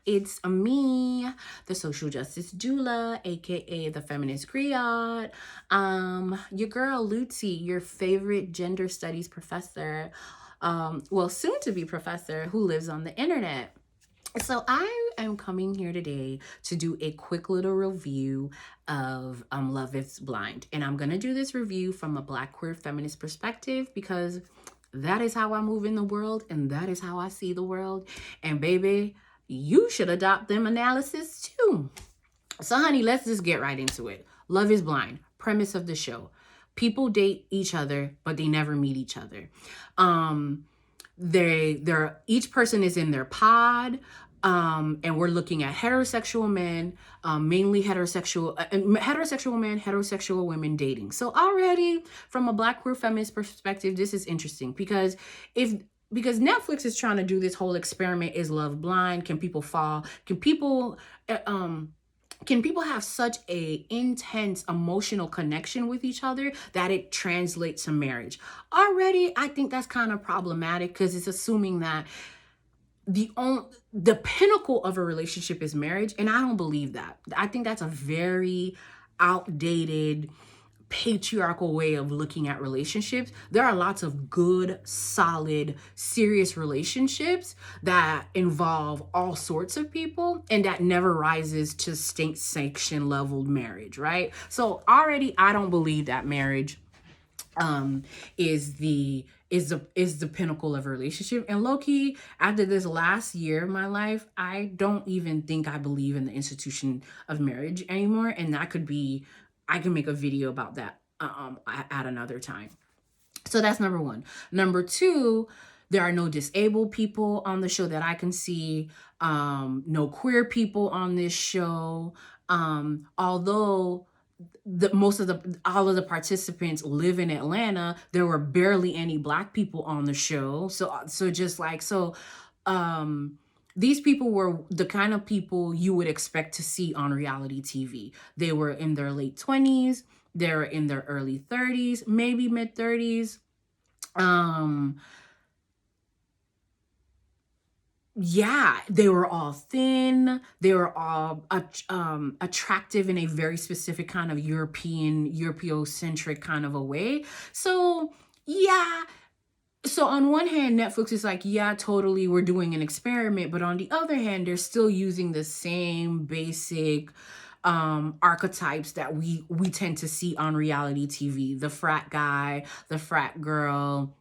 It's me, the social justice doula, aka the feminist griot. Your girl Lucy, your favorite gender studies professor, well, soon to be professor who lives on the internet. So I am coming here today to do a quick little review of Love is Blind. And I'm going to do this review from a Black queer feminist perspective because that is how I move in the world and that is how I see the world. And baby, you should adopt them analysis too. So honey, let's just get right into it. Love is Blind. Premise of the show. People date each other, but they never meet each other. They're each person is in their pod, and we're looking at heterosexual men, mainly heterosexual men, heterosexual women dating. So already from a Black queer feminist perspective, this is interesting because Netflix is trying to do this whole experiment. Is love blind? Can people fall? Can people have such a intense emotional connection with each other that it translates to marriage? Already, I think that's kind of problematic because it's assuming that the pinnacle of a relationship is marriage, and I don't believe that. I think that's a very outdated, patriarchal way of looking at relationships. There are lots of good, solid, serious relationships that involve all sorts of people and that never rises to state sanction level marriage, right? So already I don't believe that marriage is the pinnacle of a relationship. And low-key, after this last year of my life, I don't even think I believe in the institution of marriage anymore. And I can make a video about that at another time. So that's number one. Number two, there are no disabled people on the show that I can see. No queer people on this show. Although all of the participants live in Atlanta, there were barely any Black people on the show. These people were the kind of people you would expect to see on reality TV. They were in their late 20s, they were in their early 30s, maybe mid 30s. Yeah, they were all thin. They were all attractive in a very specific kind of Europeocentric kind of a way. So yeah. So on one hand, Netflix is like, yeah, totally, we're doing an experiment. But on the other hand, they're still using the same basic archetypes that we tend to see on reality TV. The frat guy, the frat girl,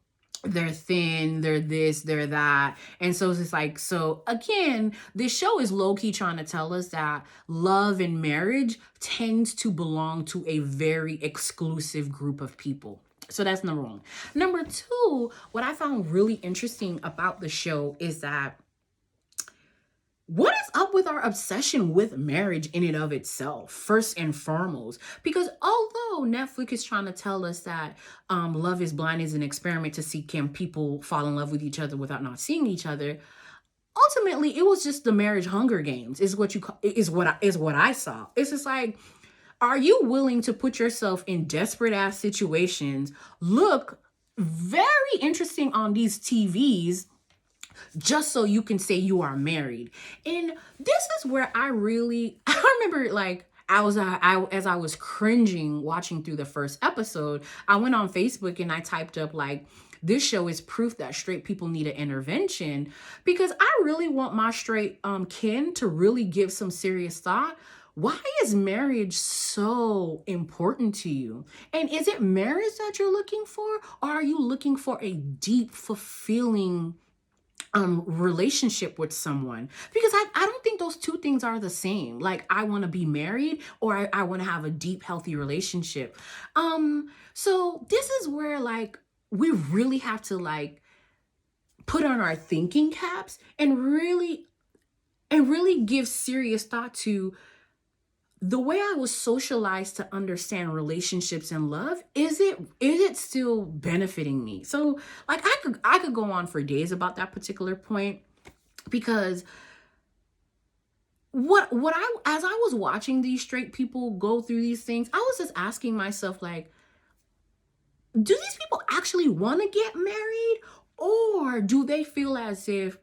they're thin, they're this, they're that. And so it's like, so again, this show is low-key trying to tell us that love and marriage tends to belong to a very exclusive group of people. So that's number one. Number two, what I found really interesting about the show is that what is up with our obsession with marriage in and of itself, first and foremost? Because although Netflix is trying to tell us that Love is Blind is an experiment to see can people fall in love with each other without not seeing each other, ultimately it was just the marriage Hunger Games is what I saw. It's just like, are you willing to put yourself in desperate ass situations, look very interesting on these TVs, just so you can say you are married? And this is where I remember, like, as I was cringing watching through the first episode, I went on Facebook and I typed up, like, this show is proof that straight people need an intervention, because I really want my straight kin to really give some serious thought. Why is marriage so important to you? And is it marriage that you're looking for? Or are you looking for a deep, fulfilling relationship with someone? Because I don't think those two things are the same. Like, I want to be married or I want to have a deep, healthy relationship. So this is where, like, we really have to, like, put on our thinking caps and really give serious thought to the way I was socialized to understand relationships and love. Is it still benefiting me? So, like, I could go on for days about that particular point, because as I was watching these straight people go through these things, I was just asking myself, like, do these people actually want to get married, or do they feel as if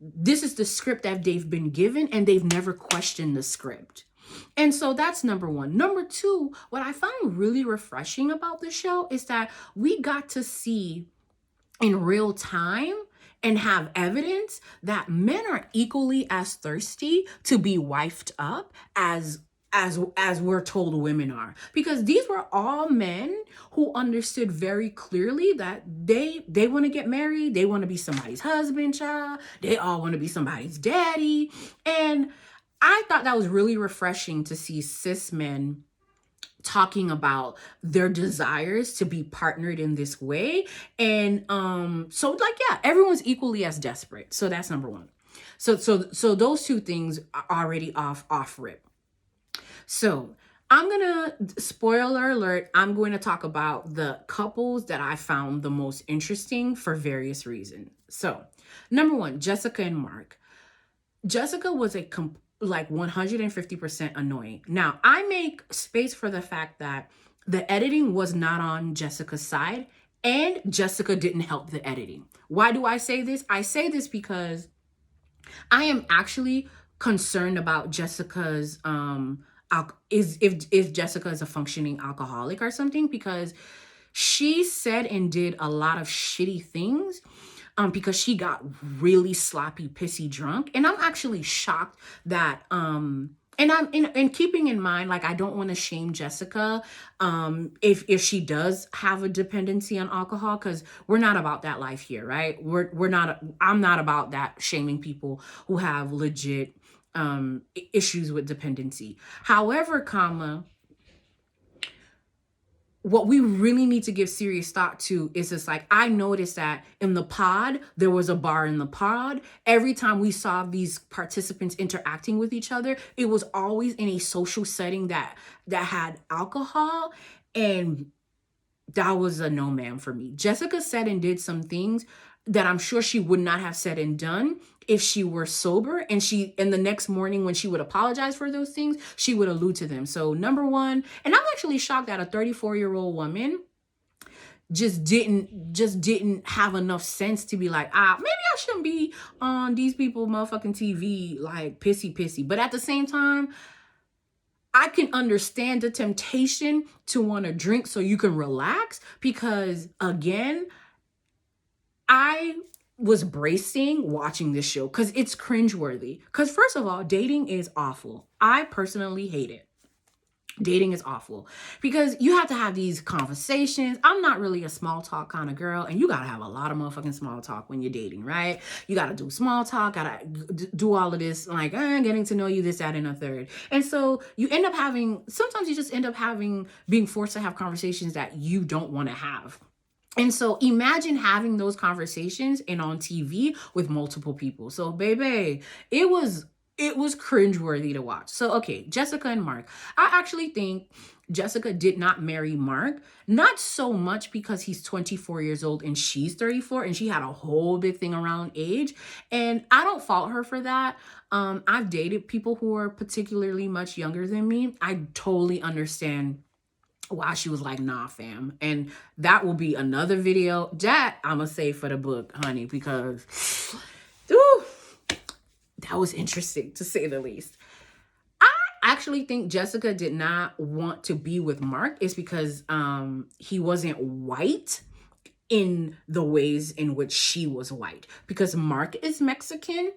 this is the script that they've been given, and they've never questioned the script. And so that's number one. Number two, what I found really refreshing about the show is that we got to see in real time and have evidence that men are equally as thirsty to be wifed up as we're told women are, because these were all men who understood very clearly that they want to get married, they want to be somebody's husband, child, they all want to be somebody's daddy. And I thought that was really refreshing to see cis men talking about their desires to be partnered in this way. And so like, yeah, everyone's equally as desperate. So that's number one. So those two things are already off rip. So I'm gonna, spoiler alert, I'm going to talk about the couples that I found the most interesting for various reasons. So number one, Jessica and Mark. Jessica was like 150% annoying. Now, I make space for the fact that the editing was not on Jessica's side, and Jessica didn't help the editing. Why do I say this? I say this because I am actually concerned about Jessica's if Jessica is a functioning alcoholic or something, because she said and did a lot of shitty things because she got really sloppy, pissy drunk. And I'm actually shocked that and I'm in keeping in mind, like, I don't want to shame Jessica if she does have a dependency on alcohol, because we're not about that life here, right? I'm not about that, shaming people who have legit issues with dependency. However, what we really need to give serious thought to is just like, I noticed that in the pod, there was a bar in the pod. Every time we saw these participants interacting with each other, it was always in a social setting that had alcohol. And that was a no ma'am for me. Jessica said and did some things that I'm sure she would not have said and done if she were sober, and the next morning when she would apologize for those things, she would allude to them. So number one, and I'm actually shocked that a 34-year-old woman just didn't have enough sense to be like, maybe I shouldn't be on these people motherfucking TV, like pissy. But at the same time, I can understand the temptation to want to drink so you can relax, because again, I was bracing watching this show because it's cringeworthy. Because first of all, dating is awful. I personally hate it. Dating is awful because you have to have these conversations. I'm not really a small talk kind of girl, and you got to have a lot of motherfucking small talk when you're dating, right? You got to do small talk, got to do all of this, like getting to know you, this, that, and a third. And so you end up sometimes you just end up being forced to have conversations that you don't want to have. And so imagine having those conversations and on TV with multiple people. So baby, it was cringeworthy to watch. So, okay, Jessica and Mark. I actually think Jessica did not marry Mark, not so much because he's 24 years old and she's 34, and she had a whole big thing around age. And I don't fault her for that. I've dated people who are particularly much younger than me. I totally understand why she was like, nah, fam. And that will be another video that I'm gonna save for the book, honey, because that was interesting to say the least. I actually think Jessica did not want to be with Mark is because he wasn't white in the ways in which she was white. Because Mark is Mexican,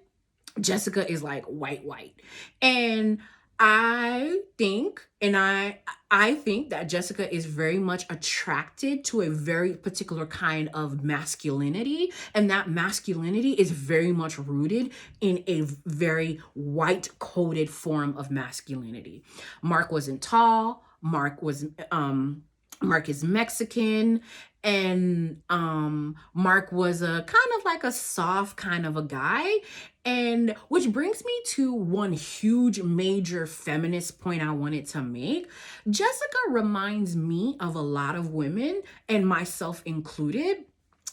Jessica is like white. And I think that Jessica is very much attracted to a very particular kind of masculinity, and that masculinity is very much rooted in a very white-coded form of masculinity. Mark wasn't tall. Mark is Mexican, and Mark was a kind of like a soft kind of a guy. And which brings me to one huge major feminist point I wanted to make. Jessica reminds me of a lot of women, and myself included,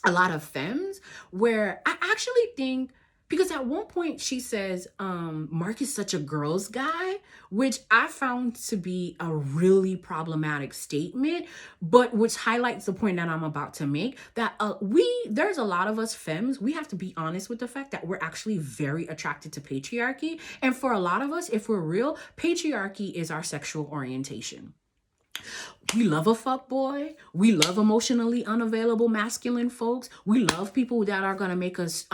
a lot of femmes, where I actually think Because at one point she says, Mark is such a girl's guy, which I found to be a really problematic statement, but which highlights the point that I'm about to make, that there's a lot of us femmes, we have to be honest with the fact that we're actually very attracted to patriarchy. And for a lot of us, if we're real, patriarchy is our sexual orientation. We love a fuck boy. We love emotionally unavailable masculine folks. We love people that are gonna make us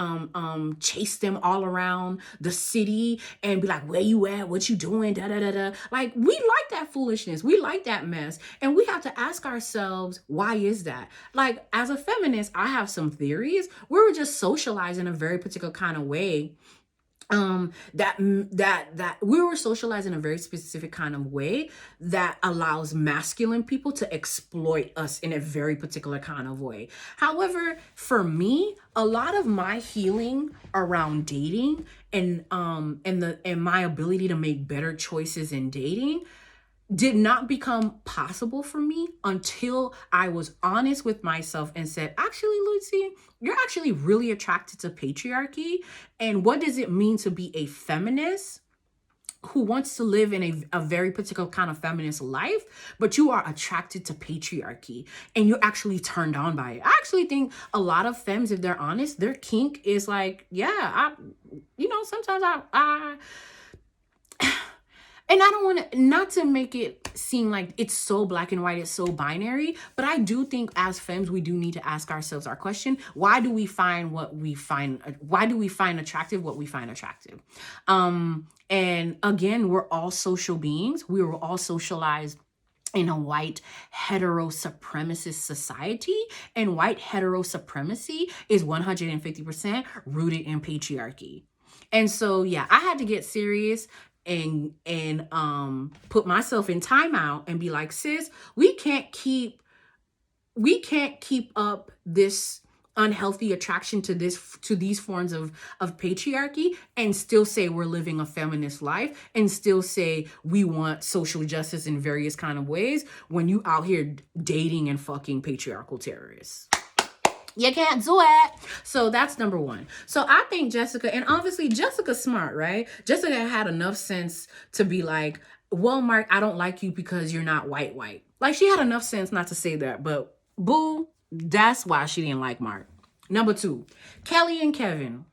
chase them all around the city and be like, where you at? What you doing? Da da da da. Like, we like that foolishness. We like that mess. And we have to ask ourselves, why is that? Like, as a feminist, I have some theories. We were just socialized in a very particular kind of way. That we were socialized in a very specific kind of way that allows masculine people to exploit us in a very particular kind of way. However, for me, a lot of my healing around dating and my ability to make better choices in dating did not become possible for me until I was honest with myself and said, actually, Lucy, you're actually really attracted to patriarchy. And what does it mean to be a feminist who wants to live in a very particular kind of feminist life, but you are attracted to patriarchy and you're actually turned on by it? I actually think a lot of femmes, if they're honest, their kink is like, yeah, sometimes I and I don't want to, not to make it seem like it's so black and white, it's so binary, but I do think as femmes, we do need to ask ourselves our question: why do we find attractive what we find attractive? And again, we're all social beings. We were all socialized in a white hetero supremacist society, and white hetero supremacy is 150% rooted in patriarchy. And so, yeah, I had to get serious and put myself in timeout and be like, sis, we can't keep up this unhealthy attraction to these forms of patriarchy and still say we're living a feminist life and still say we want social justice in various kind of ways when you out here dating and fucking patriarchal terrorists. You can't do it. So that's number one. So I think Jessica, and obviously Jessica's smart, right? Jessica had enough sense to be like, well, Mark, I don't like you because you're not white. Like, she had enough sense not to say that, but boo, that's why she didn't like Mark. Number two, Kelly and Kevin.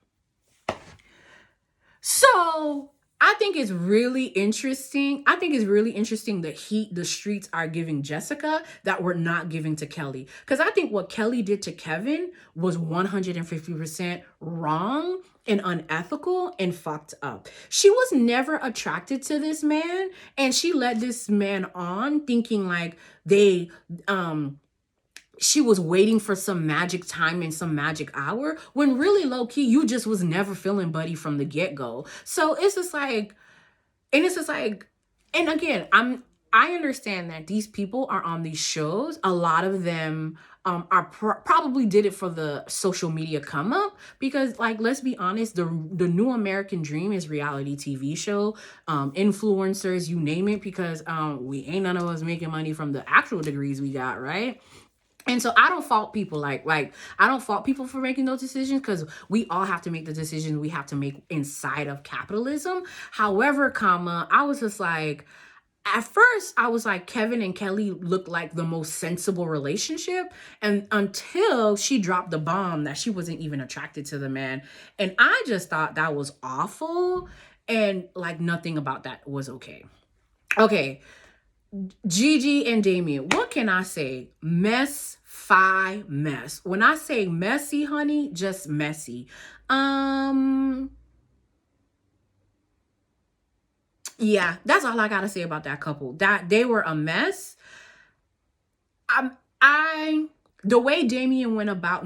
So I think it's really interesting. The heat the streets are giving Jessica that we're not giving to Kelly. Because I think what Kelly did to Kevin was 150% wrong and unethical and fucked up. She was never attracted to this man, and she led this man on thinking like she was waiting for some magic time and some magic hour, when really low key, you just was never feeling buddy from the get-go. So it's just like, and again, I understand that these people are on these shows. A lot of them probably did it for the social media come up, because, like, let's be honest, the new American dream is reality TV show, influencers, you name it, because we ain't none of us making money from the actual degrees we got, right? And so I don't fault people I don't fault people for making those decisions, because we all have to make the decisions we have to make inside of capitalism. However, I was just like, at first I was like, Kevin and Kelly looked like the most sensible relationship, and until she dropped the bomb that she wasn't even attracted to the man. And I just thought that was awful, and like nothing about that was okay. Okay. Gigi and Damien, what can I say? Mess. When I say messy, honey, just messy. Yeah, that's all I gotta say about that couple. That they were a mess. The way Damien went about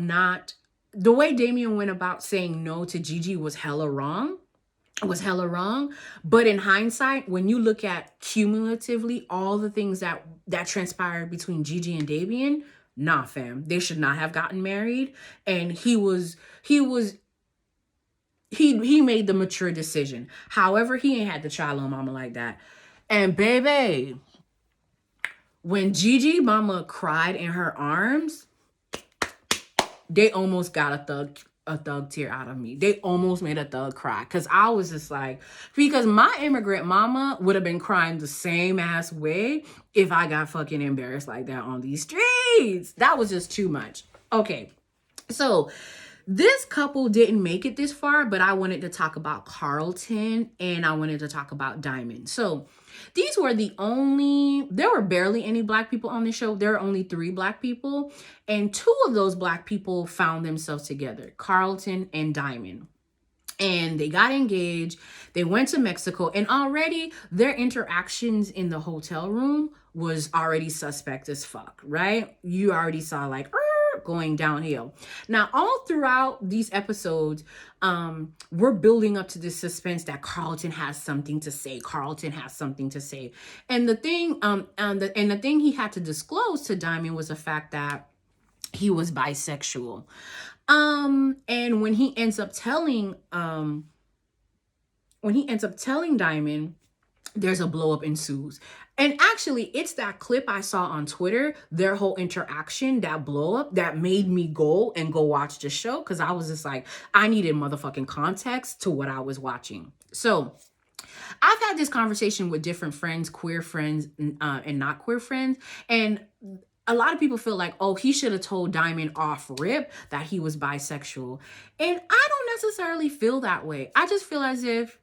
saying no to Gigi was hella wrong. But in hindsight, when you look at cumulatively all the things that transpired between Gigi and Damien, nah, fam, they should not have gotten married. And he made the mature decision. However, he ain't had the child on mama like that. And baby, when Gigi mama cried in her arms, they almost got a thug. a thug tear out of me. They almost made a thug cry, because I was just like, because my immigrant mama would have been crying the same ass way if I got fucking embarrassed like that on these streets. That was just too much. Okay, so this couple didn't make it this far, but I wanted to talk about Carlton and I wanted to talk about Diamond. So these were there were barely any black people on the show. There were only 3 black people, and 2 of those black people found themselves together, Carlton and Diamond. And they got engaged. They went to Mexico, and already their interactions in the hotel room was already suspect as fuck, right? You already saw like going downhill. Now, all throughout these episodes, we're building up to this suspense that Carlton has something to say. Carlton has something to say. And the thing, the thing he had to disclose to Diamond was the fact that he was bisexual. And when he ends up telling Diamond, there's a blow up ensues. And actually, it's that clip I saw on Twitter, their whole interaction, that blow up, that made me go watch the show, because I was just like, I needed motherfucking context to what I was watching. So I've had this conversation with different friends, queer friends, and not queer friends, and a lot of people feel like, oh, he should have told Diamond off rip that he was bisexual. And I don't necessarily feel that way. I just feel as if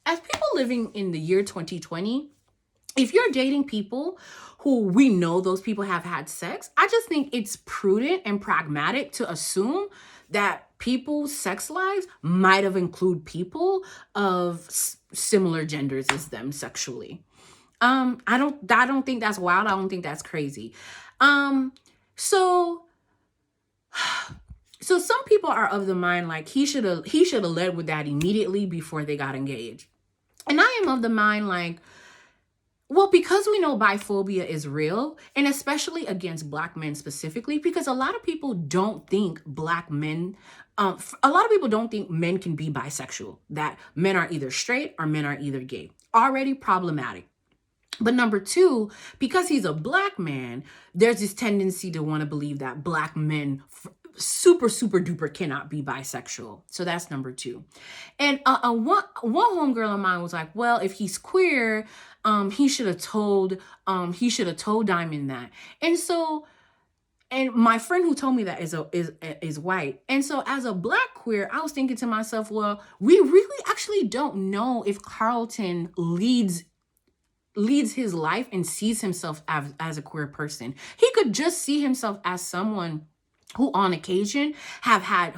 as people living in the year 2020, if you're dating people who we know those people have had sex, I just think it's prudent and pragmatic to assume that people's sex lives might have included people of similar genders as them sexually. I don't think that's wild. I don't think that's crazy. So some people are of the mind like he should have led with that immediately before they got engaged. And I am of the mind like, well, because we know biphobia is real, and especially against black men specifically, because a lot of people don't think men can be bisexual, that men are either straight or men are either gay. Already problematic. But number 2, because he's a black man, there's this tendency to want to believe that black men super duper cannot be bisexual. So that's number 2. And one homegirl of mine was like, well, if he's queer, he should have told Diamond that. And my friend who told me that is white. And so as a black queer, I was thinking to myself, well, we really actually don't know if Carlton leads his life and sees himself as a queer person. He could just see himself as someone who on occasion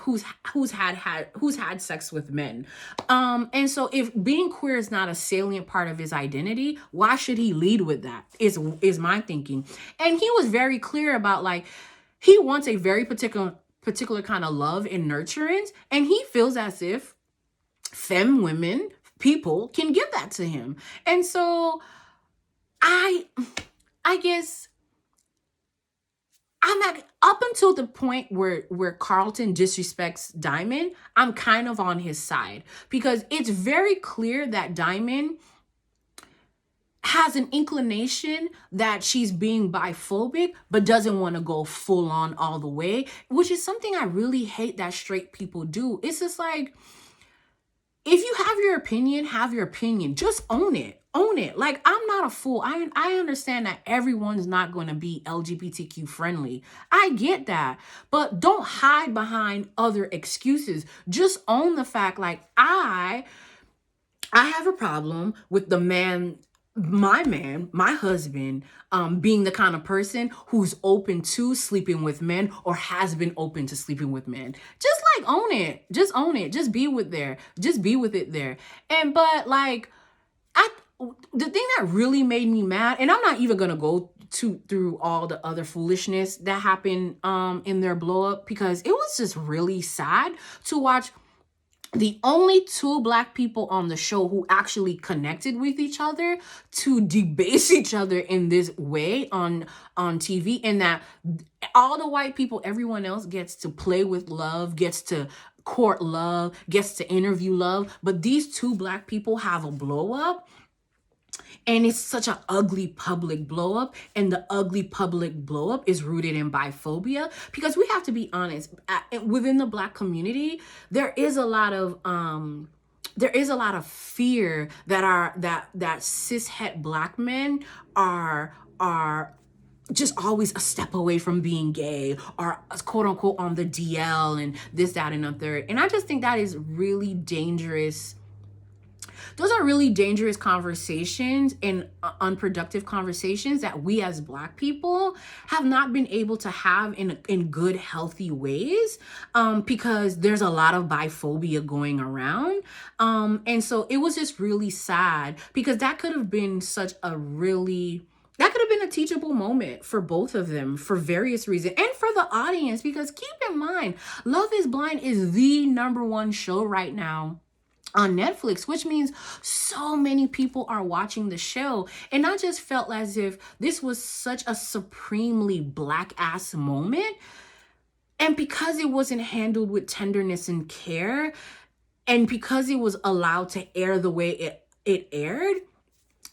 who's had sex with men. And so if being queer is not a salient part of his identity, why should he lead with that is my thinking. And he was very clear about like, he wants a very particular kind of love and nurturance. And he feels as if women, people can give that to him. And so I guess I'm up until the point where Carlton disrespects Diamond, I'm kind of on his side, because it's very clear that Diamond has an inclination that she's being biphobic, but doesn't want to go full on all the way, which is something I really hate that straight people do. It's just like, if you have your opinion, have your opinion. Just own it. Own it. Like, I'm not a fool. I understand that everyone's not going to be LGBTQ friendly. I get that. But don't hide behind other excuses. Just own the fact, like, I have a problem with my husband, being the kind of person who's open to sleeping with men or has been open to sleeping with men. Just like own it. Just own it. Just be with it there. But like, the thing that really made me mad, and I'm not even gonna go through all the other foolishness that happened in their blow up, because it was just really sad to watch the only 2 black people on the show who actually connected with each other to debase each other in this way on TV, and that all the white people, everyone else gets to play with love, gets to court love, gets to interview love, but these 2 black people have a blow up. And it's such an ugly public blow up. And the ugly public blow up is rooted in biphobia. Because we have to be honest, within the Black community, there is a lot of fear that cishet Black men are just always a step away from being gay, or quote unquote on the DL and this, that, and the third. And I just think that is really dangerous. Those are really dangerous conversations and unproductive conversations that we as Black people have not been able to have in good, healthy ways, because there's a lot of biphobia going around. And so it was just really sad, because that could have been a teachable moment for both of them for various reasons, and for the audience, because keep in mind, Love is Blind is the #1 show right now on Netflix, which means so many people are watching the show. And I just felt as if this was such a supremely Black ass moment. And because it wasn't handled with tenderness and care, and because it was allowed to air the way it aired,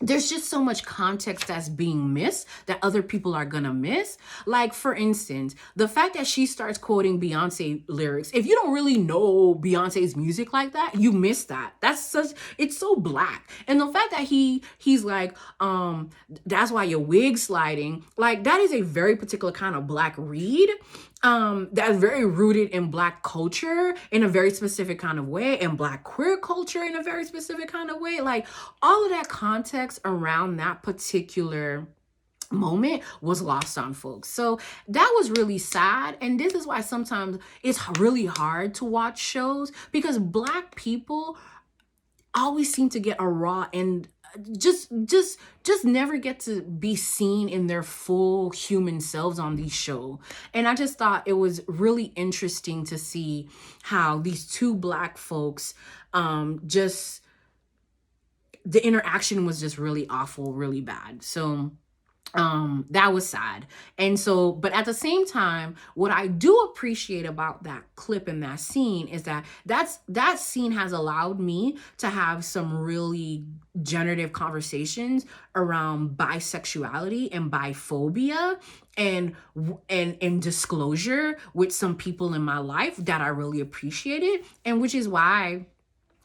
there's just so much context that's being missed that other people are gonna miss. Like, for instance, the fact that she starts quoting Beyonce lyrics. If you don't really know Beyonce's music like that, you miss that. It's so Black. And the fact that he's like, that's why your wig's sliding. Like, that is a very particular kind of Black read. That's very rooted in Black culture in a very specific kind of way, and Black queer culture in a very specific kind of way. Like, all of that context around that particular moment was lost on folks. So that was really sad. And this is why sometimes it's really hard to watch shows, because Black people always seem to get a raw and just never get to be seen in their full human selves on these shows. And I just thought it was really interesting to see how these two Black folks, just the interaction was just really awful, really bad. So that was sad. And so, but at the same time, what I do appreciate about that clip and that scene is that that scene has allowed me to have some really generative conversations around bisexuality and biphobia and disclosure with some people in my life that I really appreciated, and which is why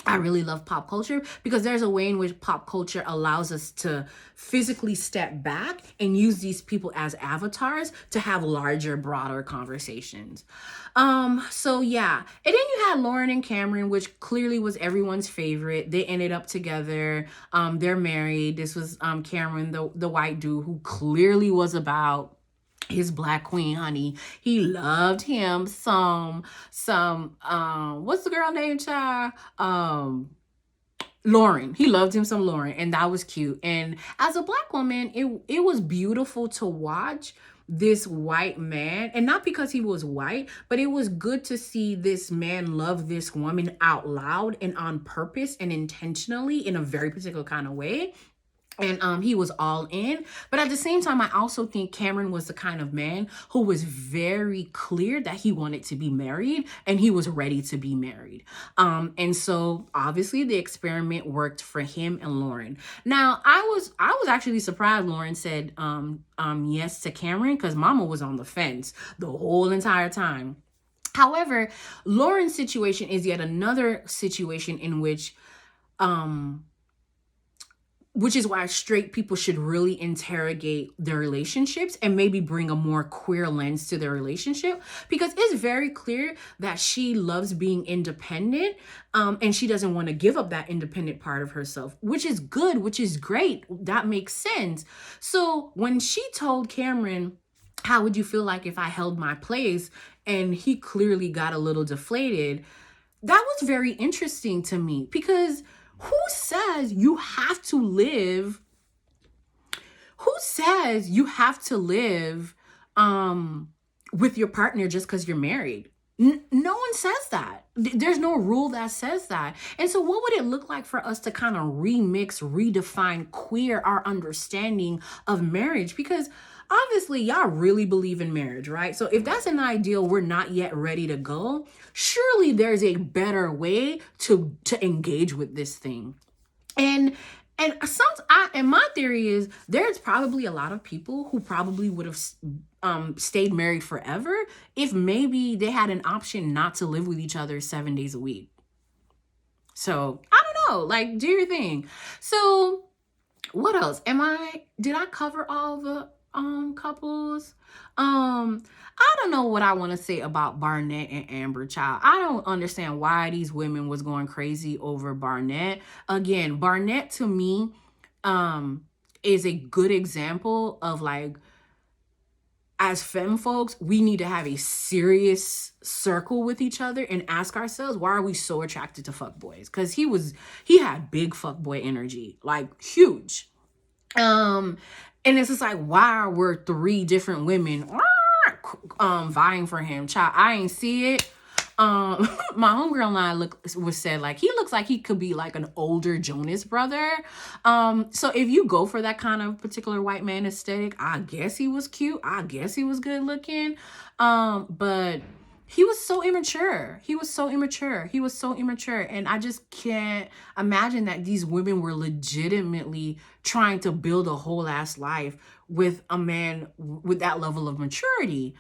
I really love pop culture, because there's a way in which pop culture allows us to physically step back and use these people as avatars to have larger, broader conversations. So yeah. And then you had Lauren and Cameron, which clearly was everyone's favorite. They ended up together. They're married. This was Cameron, the white dude who clearly was about his Black queen, honey. He loved him some what's the girl name, child? Lauren. He loved him some Lauren, and that was cute. And as a Black woman, it was beautiful to watch this white man, and not because he was white, but it was good to see this man love this woman out loud and on purpose and intentionally in a very particular kind of way. And he was all in. But at the same time, I also think Cameron was the kind of man who was very clear that he wanted to be married, and he was ready to be married. And so obviously the experiment worked for him and Lauren. Now, I was actually surprised Lauren said yes to Cameron, because Mama was on the fence the whole entire time. However, Lauren's situation is yet another situation in which is why straight people should really interrogate their relationships and maybe bring a more queer lens to their relationship, because it's very clear that she loves being independent, and she doesn't want to give up that independent part of herself, which is good, which is great. That makes sense. So when she told Cameron, how would you feel like if I held my place? And he clearly got a little deflated. That was very interesting to me, because who says you have to live with your partner just because you're married? No one says that. There's no rule that says that. And so what would it look like for us to kind of remix, redefine queer our understanding of marriage? Because obviously y'all really believe in marriage, right? So if that's an ideal we're not yet ready to go, surely there's a better way to engage with this thing. And And my theory is there's probably a lot of people who probably would have stayed married forever if maybe they had an option not to live with each other 7 days a week. So I don't know, like, do your thing. So what else? Did I cover all the couples? I don't know what I want to say about Barnett and Amber, child. I don't understand why these women was going crazy over Barnett. Again, Barnett to me is a good example of, like, as femme folks, we need to have a serious circle with each other and ask ourselves, why are we so attracted to fuckboys? Because he had big fuckboy energy, like huge. And it's just like, why were 3 different women vying for him? Child, I ain't see it. My homegirl and I said, like, he looks like he could be like an older Jonas brother. So if you go for that kind of particular white man aesthetic, I guess he was cute. I guess he was good looking. But he was so immature. He was so immature. And I just can't imagine that these women were legitimately trying to build a whole ass life with a man with that level of maturity.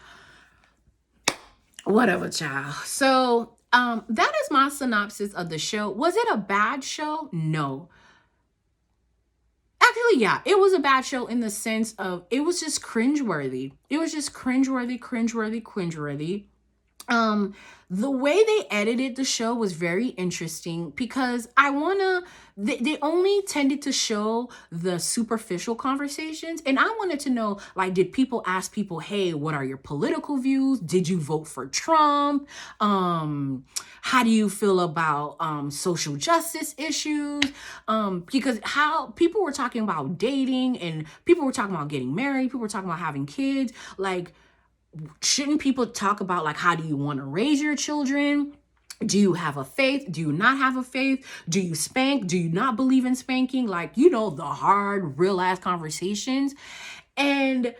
Whatever, child. So that is my synopsis of the show. Was it a bad show? No. Actually, yeah, it was a bad show in the sense of it was just cringeworthy. It was just cringeworthy. The way they edited the show was very interesting because they only tended to show the superficial conversations. And I wanted to know, like, did people ask people, hey, what are your political views? Did you vote for Trump? How do you feel about social justice issues? Because how people were talking about dating and people were talking about getting married. People were talking about having kids. Like, shouldn't people talk about, like, how do you want to raise your children? Do you have a faith? Do you not have a faith? Do you spank? Do you not believe in spanking? Like, the hard, real ass conversations. And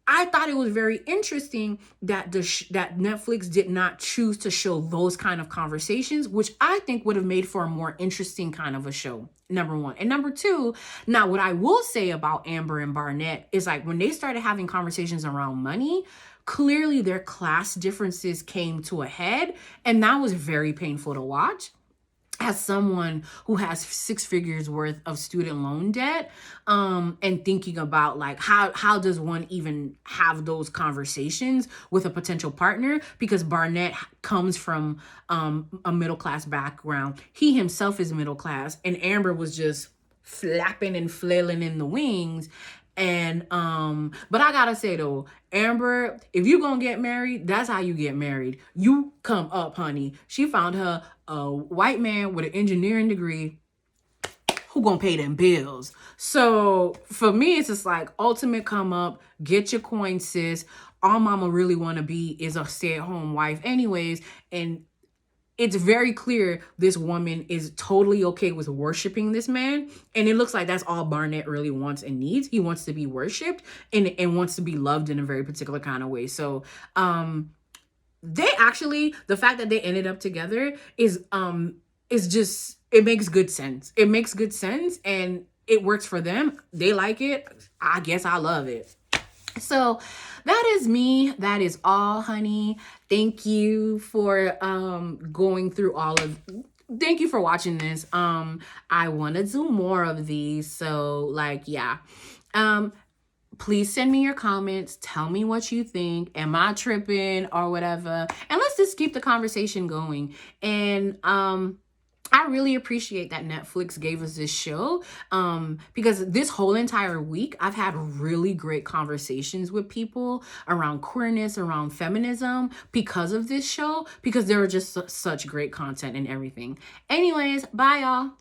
I thought it was very interesting that that Netflix did not choose to show those kind of conversations, which I think would have made for a more interesting kind of a show. Number 1. And number 2, now what I will say about Amber and Barnett is, like, when they started having conversations around money, clearly their class differences came to a head, and that was very painful to watch. As someone who has 6 figures worth of student loan debt, and thinking about, like, how does one even have those conversations with a potential partner? Because Barnett comes from a middle class background. He himself is middle class, and Amber was just flapping and flailing in the wings. And but I gotta say though, Amber, if you gonna get married, that's how you get married. You come up, honey. She found her a white man with an engineering degree who gonna pay them bills. So for me, it's just like ultimate come up, get your coin, sis. All mama really wanna be is a stay-at-home wife anyways. And it's very clear this woman is totally okay with worshiping this man. And it looks like that's all Barnett really wants and needs. He wants to be worshiped and wants to be loved in a very particular kind of way. So they actually, the fact that they ended up together is just, it makes good sense. It makes good sense and it works for them. They like it. I guess I love it. So that is me. That is all, honey. Thank you for thank you for watching this. I want to do more of these. So, like, yeah. Please send me your comments. Tell me what you think. Am I tripping or whatever? And let's just keep the conversation going. And I really appreciate that Netflix gave us this show because this whole entire week, I've had really great conversations with people around queerness, around feminism because of this show, because there were just such great content and everything. Anyways, bye, y'all.